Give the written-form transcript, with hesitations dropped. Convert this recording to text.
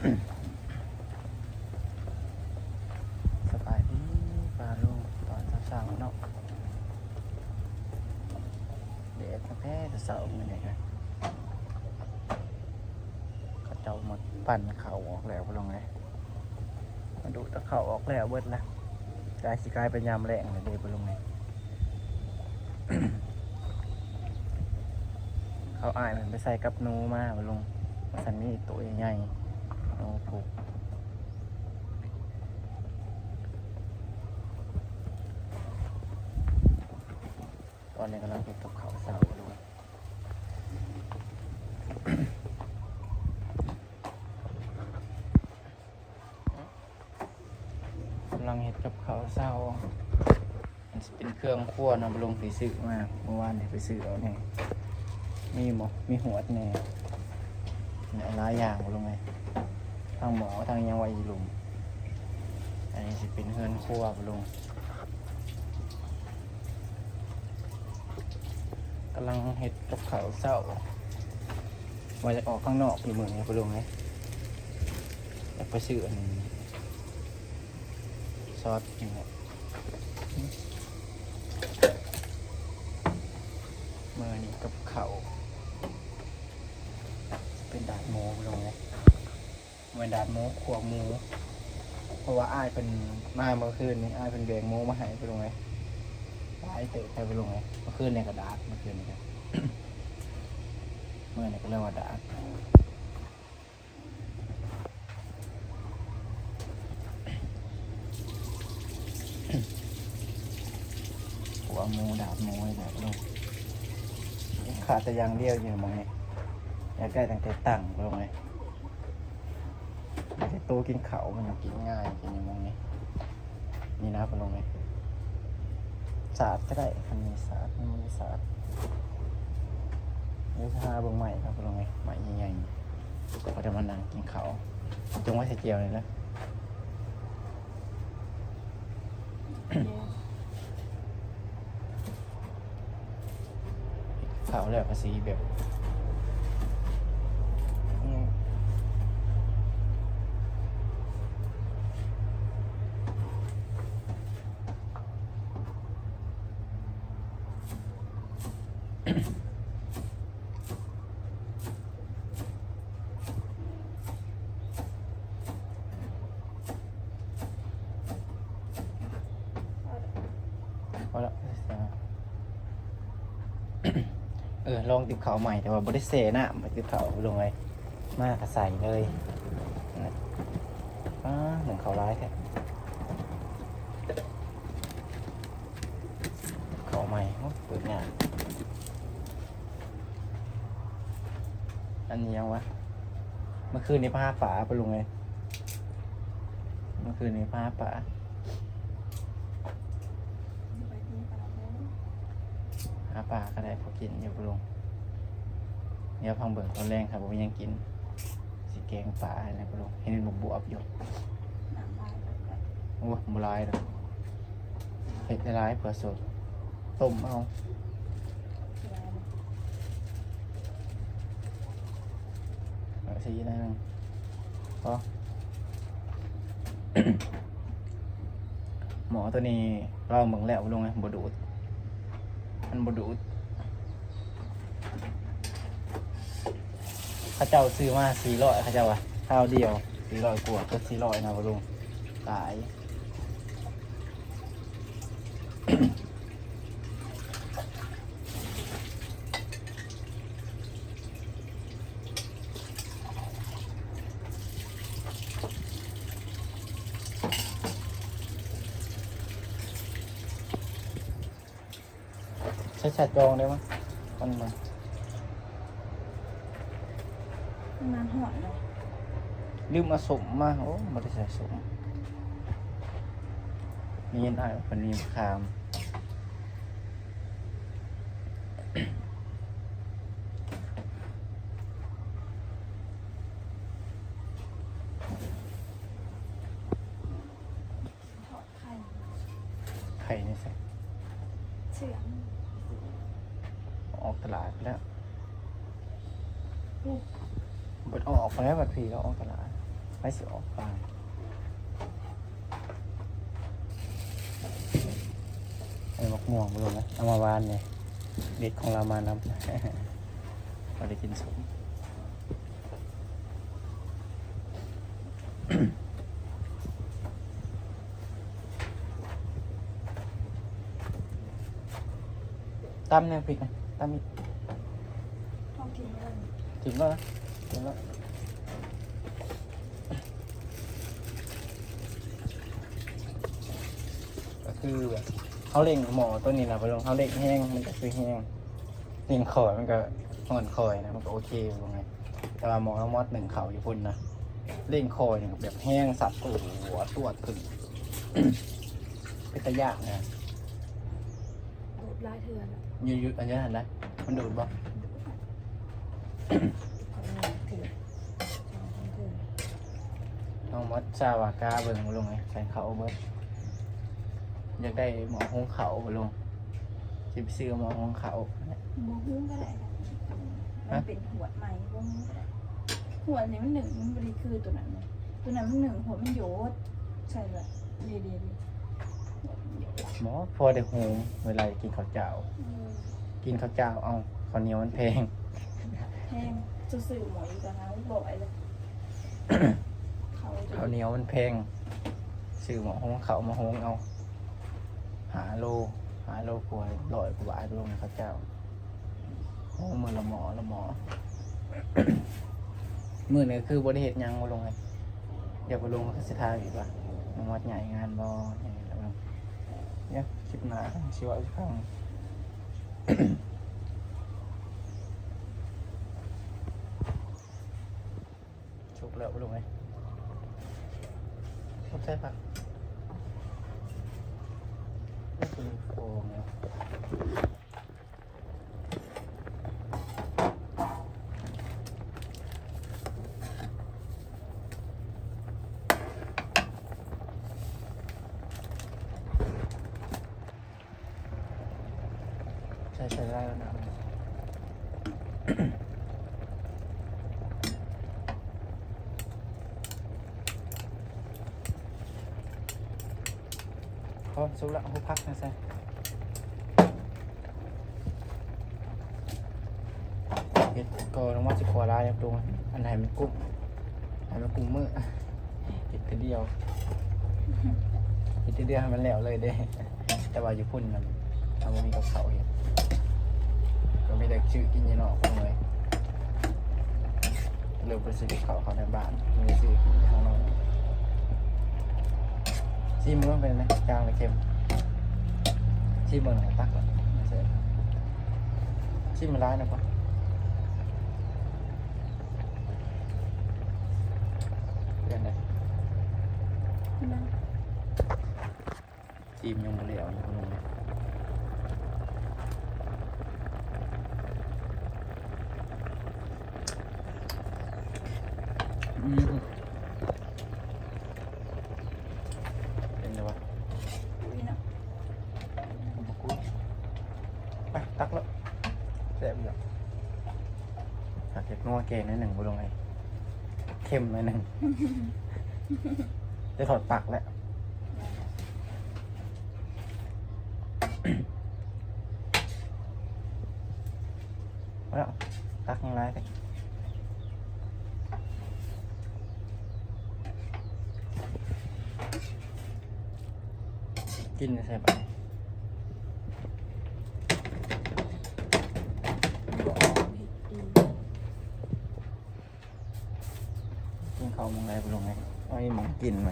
สบายดีปลาลูกตอนเช้าๆเนาะเด็กแท้จะเสาเมื่อไหร่กันเขาเจ้าหมดปั่นเข่าออกแล้วพอลงไงมาดูตะเข่าออกแล้วเบิดละกายสิกลายเป็นยามแรงเลยเด็กพอลงไง เขาอายมันไปใส่กับหนูมาพอลงสันนี่ตัวใหญ่ๆหนูผูกตอนนี้กำลังเก็บกับเขาเสาดูกำลังเห็ดกับเขาเสามันเป็นเครื่องคั่วนะลงไปซื้อมาเมื่อวานไปซื้อเอาเนี่ยมีหมอมีหัวเนี่ยหลายอย่างลงไงทางหมอทางยังไวหลุมอันนี้สิเป็นเฮือนคั่วลงกำลังเห็ดกับเขาเศร้าว่าจะออกข้างนอกอยู่เมืองนี้ไปลงไงอยากไปซื้ออันนี้ซอสอย่างเงี้ยเมื่อนี้กับเขาเป็นดาดหมูลงไงเป็นดาดหมูขวบหมูเพราะว่าอ้ายเป็นมาเมื่อคืนนี้อ้ายเป็นแบงหมูมาให้ไปลงไงหลายเตะไปลงไงเมื่อคืนเนี่ยก็ดาดเมื่อคืนนี้ครับ เมื่อนี้ก็เรียกว่าดาดหัวหมูดาดหมูอะไรแบบลงขาดแต่อย่างเดียวอยู่มองไงอยากได้ตั้งแต่ตั้งลงไงอยากได้โตกินเขามันกินง่ายกินอย่างมองนี้นี่นะลงไงสาดก็ได้คันนี้สาดมันมีสาดนี่ชาเบื้องใหม่ครับลงไงใหม่ใหญ่ๆก็จะมานั่งกินเขาจงไว้ใส่เจียวเลยนะเขาแล้วภาษีแบบพอแล้วลองติดเขาใหม่แต่ว่าบริเซน่ะมาติดเขาลงไงมากระใส่เลยหนึ่งเขาร้ายแท้เขาใหม่เปิดงานอันนี้ยังวะเมื่อคืนนี้ผ้าป่าไปลงไงเมื่อคืนนี้ผ้าป่าหาป่าก็ได้พอกินอยู่ไปลงเดี๋ยวพังเบิ่งตอนแรงครับผมยังกินสีแกงป่าอะไรไปลงเห็นมันบวบอยู่โอ้บุลายเลยเห็ดร้ายเผื่อสดต้มเอาสีนั่นพอ หมอตัวนี้เราเบิ่งแล้วลงไงบดูดมันบดูดข้าเจ้าซื้อมา400ข้าเจ้าวะข้าวเดียว400กว่าก็400นะบลุงตายใช้ชัดจองได้ไหมมันน้ำหอดเลยลืมมาสมมาโอ้ไม่ได้ใส่สมนี่ยังได้เป็นรีมคามทอดไข่ ไข่นี่ใส่ เชื่อม ออกตลาดไปแล้วเบิดออกไปแล้วบัดพีก็ออกตลาด ไปสิออกฟังไอ้มะม่วงลงนะเอามาวานเลยเด็ดของเรามานำ เราได้กินสมตำเนี่ยพริกนะตำอีก ต้องกินเลย ถึงแล้วนะถึงแล้วก็คือแบบเขาเล่งหมอตัวนี้นะไปลงเขาเล่งแห้งมันก็คือแห้งเล่งคอยมันก็ห่อนคอยนะมันก็โอเคลงไงแต่ว่าหมอมอดหนึ่งเขาอยู่พุ่นนะเล่งคอยเนี่ยแบบแห้งสับตัวหัวตัวขึ้น เป็นตะยากนะ ดูดลายเถื่อนอะ ยืดอันนี้หันได้มันดูดบ่ เถื่อนเถื่อน น้องมดซาวากาเบิ่งมาลงไงใส่เขาเบิ่งอยากได้หมอหงเขามาลงสิไปซื้อหมอหงเขา หมูหุ้งก็ได้มันเป็นหัวใหม่พวกนี้ก็ได้หัวนี้มันหนึ่งมันบริคือตัวนั้นเลยตัวนั้นมันหนึ่งหัวมันโยดใช่เลยดีดีดีหัวมันโยด หมอพอได้หูเวลากินข้าวเจ้า กินข้าวเจ้าเอาข้าวเหนียวมันแพง แห้งสื่อหมอยกันนะบ่อยเลยเขาจะ ข้าวเหนียวมันแพงซื้อหมอหงเขามาหงเอาหาโลกว่า100 กว่าบาทลงข้าวเจ้าโอ้มือละหมอ มือนี่คือบริเหตุยังมาลงเลยเดี๋ยวมาลงมาสิทาอีกว่าน้องวัดใหญ่งานบ่อย่างนี้แล้วบ้างเนี่ยคลิปหน้าชิวะอีกครั้ง ชุบแล้วลงไหมชุบใช่ปะนี่คือโฟมแล้วใช้ได้แล้วนะ พร้อมสุกแล้วหูพักนะใส่เห็ดก็ลงมาสิขวาลายครับดูอันไหนมันกุ้งอันมันกุ้งมือเห็ดทีเดียวเห็ดทีเดียวให้มันแล้วเลยเด้ แต่ว่าอยู่พุ่นนะเอามามีกับเขาเห็ดก็ไม่ได้ชื่อกินยีนอกคนเลยเริ่มไปซื้อกับเขาในบ้านไม่ได้ซื้อกินข้างนอกซีมันต้องเป็นไหมกลางหรือเค็มซีมันไหนตักหรอไม่ใช่ซีมันร้ายนะปะเรื่องไหนซีมยังไม่เหลวอยู่ตรงนี้เป็นไงวะ อุ้ยเนาะ ไปตักแล้วแซ่บอยู่ผักเห็ดนัวเกนนิดหนึ่งบุลงไงเค็มนิดหนึ่ง จะถอดปากแล้วแล้วตักยังไงกันกินใส่ไปกินข้าวมองไรบุลงไงเอาไอ้หมองกินไหม